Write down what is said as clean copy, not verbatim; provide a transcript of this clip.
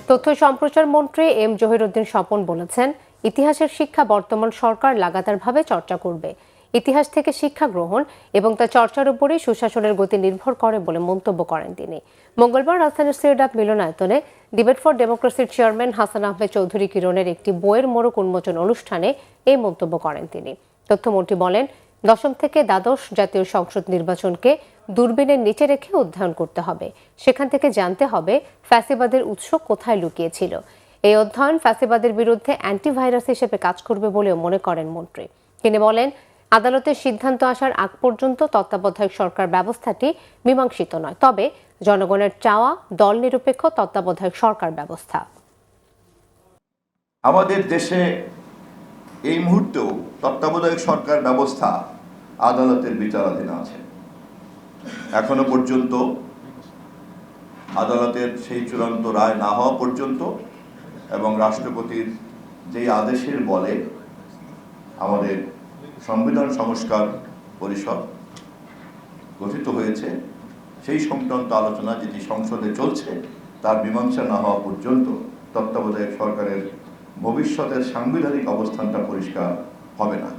তথ্য সম্প্রচার মন্ত্রী এম জহিরুদ্দিন স্বপন বলেছেন, ইতিহাসের শিক্ষা বর্তমান সরকার লাগাতারভাবে চর্চা করবে। ইতিহাস থেকে শিক্ষা গ্রহণ এবং তা চর্চার উপরই সুশাসনের গতি নির্ভর করে বলে মন্তব্য করেন তিনি। মঙ্গলবার রাজধানীর সিরডাপ মিলনায়তনে ডিবেট ফর ডেমোক্রেসির চেয়ারম্যান হাসান আহমেদ চৌধুরী কিরণের একটি বইয়ের মোড়ক উন্মোচন অনুষ্ঠানে এই মন্তব্য করেন তিনি। তথ্যমন্ত্রী বলেন, দশম থেকে দ্বাদশ জাতীয় সংসদ নির্বাচনকে দূরবীনের নিচে রেখে অধ্যয়ন করতে হবে। সেখান থেকে জানতে হবে ফ্যাসিবাদের উৎস কোথায় লুকিয়েছিল। এই অধ্যয়ন ফ্যাসিবাদের বিরুদ্ধে অ্যান্টিভাইরাস হিসেবে কাজ করবে বলেও মনে করেন মন্ত্রী। তিনি বলেন, আদালতের সিদ্ধান্ত আসার আগ পর্যন্ত তত্ত্বাবধায়ক সরকার ব্যবস্থাটি মীমাংসিত নয়, তবে জনগণের চাওয়া দল নিরপেক্ষ তত্ত্বাবধায়ক সরকার ব্যবস্থা। আমাদের দেশে এই মুহূর্তেও তত্ত্বাবধায়ক সরকার ব্যবস্থা আদালতের বিচারাধীন আছে। এখনো পর্যন্ত আদালতের সেই চূড়ান্ত রায় না হওয়া পর্যন্ত এবং রাষ্ট্রপতির যেই আদেশের বলে আমাদের সংবিধান সংস্কার পরিষদ গঠিত হয়েছে, সেই সংক্রান্ত আলোচনা যেটি সংসদে চলছে তার মীমাংসা না হওয়া পর্যন্ত তত্ত্বাবধায়ক সরকারের ভবিষ্যতের সাংবিধানিক অবস্থানটা পরিষ্কার হবে না।